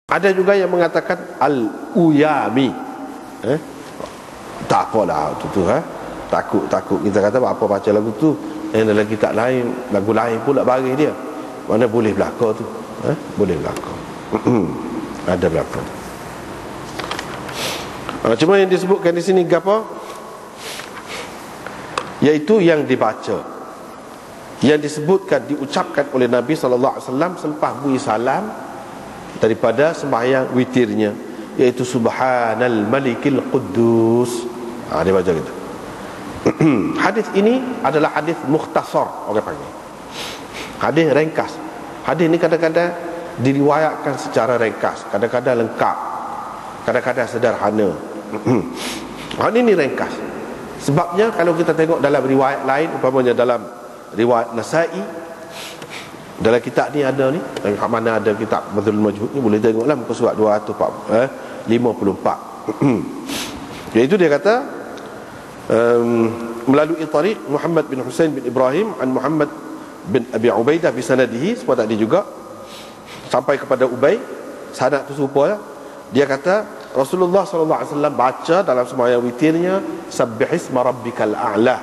Ada juga yang mengatakan al-uyami. Tak apalah tu takut kita kata apa baca lagu tu dalam kitab lain, lagu lain pula bagi dia. Mana boleh belaka tu. Boleh belaka. Ada belaka. Cuma yang disebutkan di sini apa? Iaitu yang dibaca, yang disebutkan, diucapkan oleh Nabi SAW selepas bui salam daripada sembahyang witirnya, iaitu Subhanal Malikil Quddus. Dia baca gitu. Hadis ini adalah hadis mukhtasar, orang panggil hadis ringkas. Hadis ini kadang-kadang diriwayatkan secara ringkas, kadang-kadang lengkap, kadang-kadang sederhana. Hadis ini ringkas. Sebabnya kalau kita tengok dalam riwayat lain, umpamanya dalam riwayat Nasa'i, dalam kitab ni ada ni, kat mana ada kitab Badrul Majhud ni, boleh tengoklah muka surat 254. Iaitu dia kata melalui tariq Muhammad bin Husain bin Ibrahim an Muhammad bin Abi Ubaidah bi sanadihi, sebab tadi juga sampai kepada Ubay, sanad tu serupa lah. Dia kata Rasulullah SAW baca dalam sembahyang witirnya Sabbihisma Rabbikal A'la,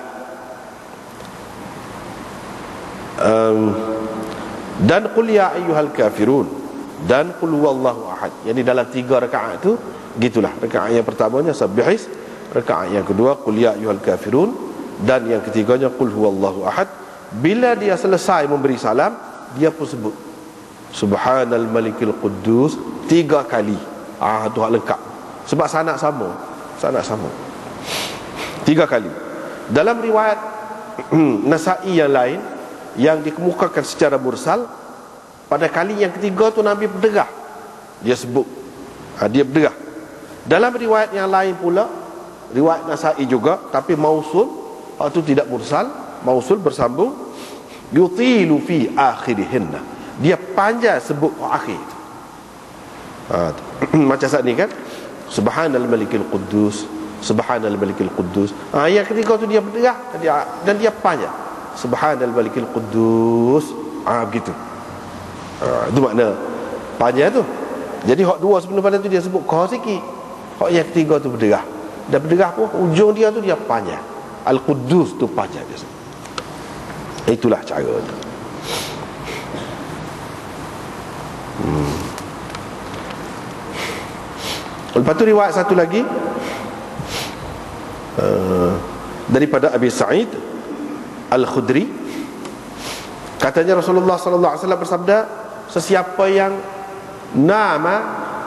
dan Qul ya ayyuhal kafirun, dan Qul huwallahu ahad. Yani dalam 3 rakaat tu gitulah. Rakaat yang pertamanya Sabbihis, rakaat yang kedua Qul ya ayyuhal kafirun, dan yang ketiganya Qul huwallahu ahad. Bila dia selesai memberi salam, dia pun sebut Subhanal Malikil Quddus 3 kali. Tu hak lengkap. Sebab sanad sama 3 kali. Dalam riwayat Nasa'i yang lain yang dikemukakan secara mursal, pada kali yang ketiga tu Nabi berderah, dia sebut, dia berderah. Dalam riwayat yang lain pula, riwayat Nasa'i juga, tapi mausul, itu tidak mursal, mausul bersambung, yutilu fi akhirihinna, dia panjang sebut akhir itu. Macam saat ni kan, Subhanal Malikil Quddus, Subhanal Malikil Quddus. Yang ketiga tu dia berderah dan dia panjang, Subhanal Malikil Quddus. Begitu. Itu makna panjang tu. Jadi hak dua sebelum pada tu dia sebut kau sikit, hak yang ketiga tu berderah. Dan berderah pun ujung dia tu dia panjang. Al-Quddus tu panjang dia. Itulah cara tu. Lepas tu riwayat satu lagi daripada Abi Sa'id Al-Khudri, katanya Rasulullah SAW bersabda, sesiapa yang nama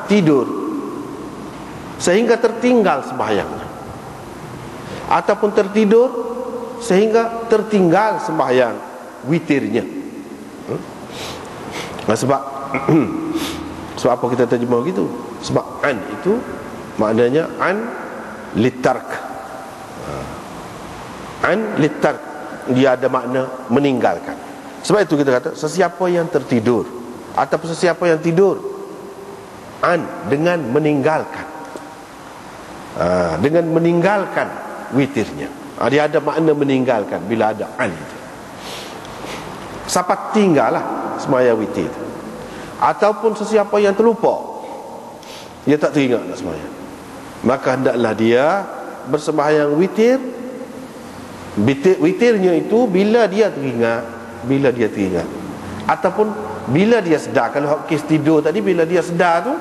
tidur sehingga tertinggal sembahyangnya, ataupun tertidur sehingga tertinggal sembahyang witirnya. Sebab sebab apa kita terjemah gitu? Sebab an itu maknanya an litark. An litark, dia ada makna meninggalkan. Sebab itu kita kata sesiapa yang tertidur ataupun sesiapa yang tidur, an dengan meninggalkan, dengan meninggalkan witirnya. Dia ada makna meninggalkan bila ada an itu. Siapa tinggallah sembahyang witir itu. Ataupun sesiapa yang terlupa, dia tak teringat nak sembahyang, maka hendaklah dia bersembahyang witir. Witirnya itu bila dia teringat, ataupun bila dia sedar. Kalau kes tidur tadi, bila dia sedar tu,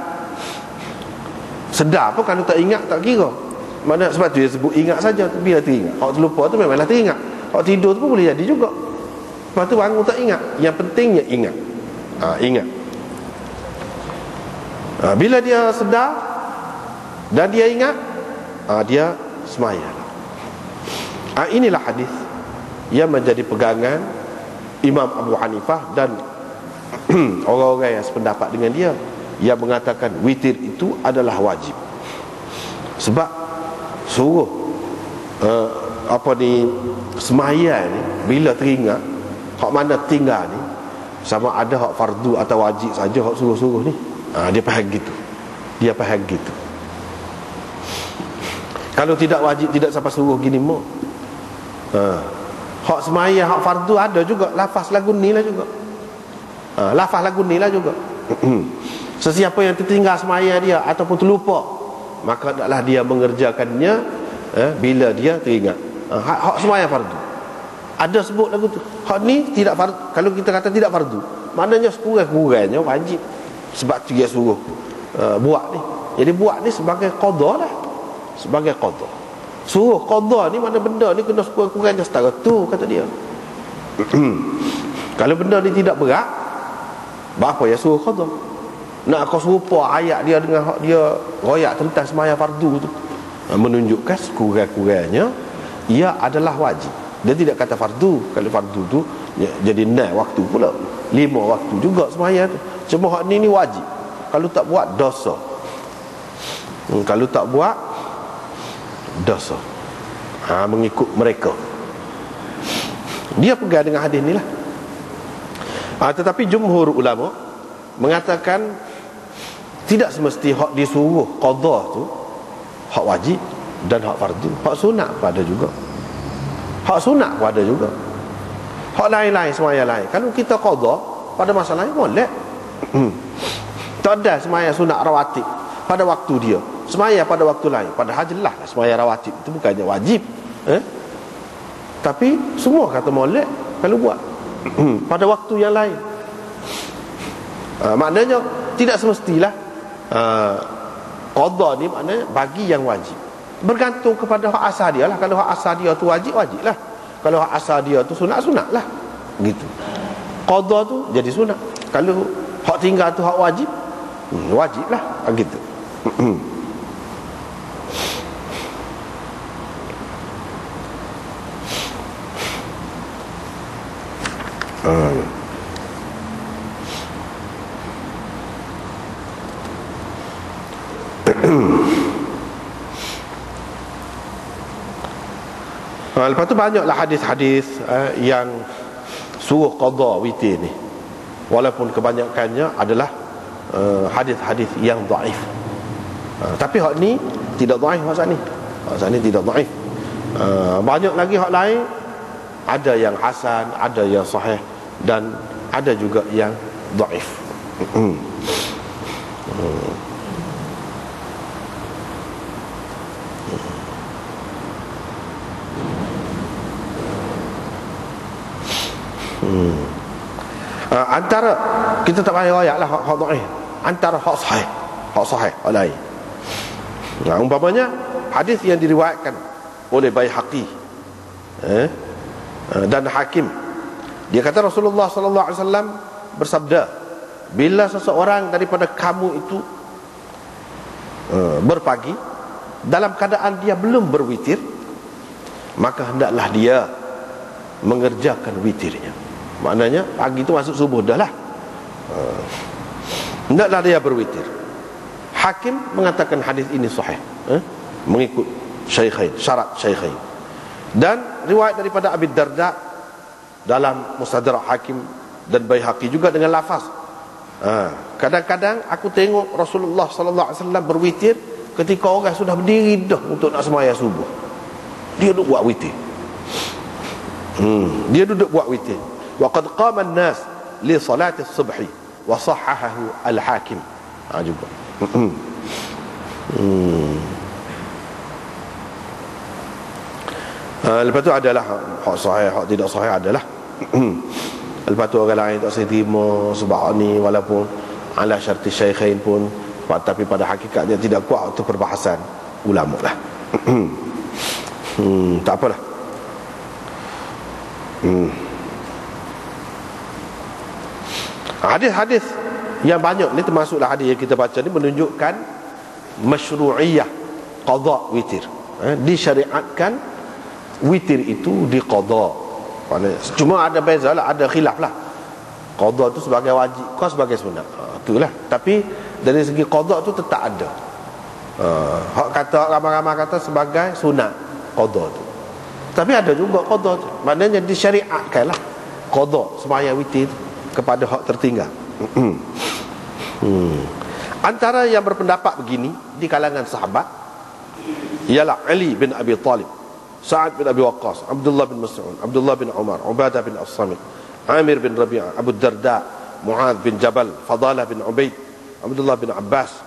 sedar pun kalau tak ingat tak kira. Mana sebab tu dia sebut ingat saja bila teringat. Hak terlupa tu memanglah teringat. Hak tidur tu pun boleh jadi juga. Lepas tu bangun tak ingat. Yang pentingnya ingat. Ingat. Bila dia sedar dan dia ingat, dia sembahyang. Inilah hadis yang menjadi pegangan Imam Abu Hanifah dan orang-orang yang sependapat dengan dia, yang mengatakan witir itu adalah wajib. Sebab suruh sembahyang ni bila teringat, hak mana tinggal ni, sama ada hak fardu atau wajib saja hak suruh-suruh ni. Dia faham gitu. Kalau tidak wajib, tidak siapa suruh gini mau. Hak sembahyang, hak fardu ada juga lafaz lagu ni lah juga. Lafaz lagu ni lah juga. Sesiapa yang tertinggal semaya dia ataupun terlupa, maka hendaklah dia mengerjakannya bila dia teringat. Hak semaya fardu. Ada sebut lagu tu. Hak ni tidak fardu. Kalau kita kata tidak fardu, maknanya sekurang-kurangnya wajib. Sebab tu dia suruh buat ni. Jadi buat ni sebagai qada lah. Sebagai qada. Suruh qada ni mana benda ni kena sekurang-kurangnya setara tu, kata dia. Kalau benda ni tidak berat, apa ya suruh qada? Nak kau serupa ayat dia dengan hak dia royak tentang semaya fardu tu, menunjukkan sekurang-kurangnya ia adalah wajib. Dia tidak kata fardu. Kalau fardu tu jadi 6 waktu pula, 5 waktu juga semaya tu. Cuma hak ni wajib. Kalau tak buat dosa. Kalau tak buat dosa. Mengikut mereka. Dia pegang dengan hadis ni lah. Tetapi jumhur ulama mengatakan tidak semesti hak disuruh qada tu hak wajib dan hak fardu. Hak sunat pun ada juga. Hak sunat pun ada juga. Hak lain-lain semaya lain. Kalau kita qada pada masa lain boleh. Tak ada semaya sunat rawatib pada waktu dia, semaya pada waktu lain. Padahal jelas lah semaya rawatib itu bukannya wajib. Tapi semua kata molek kalau buat pada waktu yang lain. Maknanya tidak semestilah qada ni maknanya bagi yang wajib. Bergantung kepada hak asal dia lah. Kalau hak asal dia tu wajib, wajib lah. Kalau hak asal dia tu sunat, sunat lah. Gitu. Qada tu jadi sunat. Kalau hak tinggal tu hak wajib, wajib lah. Gitu. Lepas tu banyaklah hadis-hadis yang suruh qada witir ni. Walaupun kebanyakannya adalah hadis-hadis yang dhaif. Tapi hak ni tidak dhaif hak ni. Hak ni tidak dhaif. Banyak lagi hak lain, ada yang hasan, ada yang sahih dan ada juga yang dhaif. Antara kita tak payah ayat lah hak dhaif. Antara hak sahih, hak lain. Umpamanya hadis yang diriwayatkan oleh Baihaqi dan Hakim. Dia kata Rasulullah sallallahu alaihi wasallam bersabda, bila seseorang daripada kamu itu berpagi dalam keadaan dia belum berwitir, maka hendaklah dia mengerjakan witirnya. Maknanya pagi itu masuk subuh dah lah, hendaklah dia berwitir. Hakim mengatakan hadis ini sahih, mengikut Syaikhain, syarat Syaikhain. Dan riwayat daripada Abi Darda dalam Mustadrak Hakim dan Baihaqi juga dengan lafaz, kadang-kadang aku tengok Rasulullah sallallahu alaihi wasallam berwitir ketika orang sudah berdiri dah untuk nak sembahyang subuh. Dia duduk buat witir. Dia duduk buat witir. Wa qad qama an-nas li salati as-subhi wa sahhahahu al-Hakim. Juga. Lepas tu adalah hak sahih, hak tidak sahih adalah. Lepas tu orang lain tak saya terima sebab ni walaupun ala syarti Syaikhain pun, tapi pada hakikatnya tidak kuat. Itu perbahasan ulama lah. Tak apalah. Hadis-hadis yang banyak ni, termasuklah hadis yang kita baca ni, menunjukkan masyru'iyah qada witir. Disyariatkan witir itu diqada. Cuma ada beza lah, ada khilaf lah. Qada tu sebagai wajib, kau sebagai sunat. Itulah. Tapi dari segi qada tu tetap ada. Hak kata ramai-ramai kata sebagai sunat qada tu. Tapi ada juga qada tu. Maknanya disyariatkan lah qada sembahyang witir kepada hak tertinggal. Antara yang berpendapat begini di kalangan sahabat ialah Ali bin Abi Talib, Sa'ad bin Abi Waqqas, Abdullah bin Mas'ud, Abdullah bin Umar, Ubadah bin As-Samit, Amir bin Rabi'ah, Abu Darda, Mu'adz bin Jabal, Fadalah bin Ubaid, Abdullah bin Abbas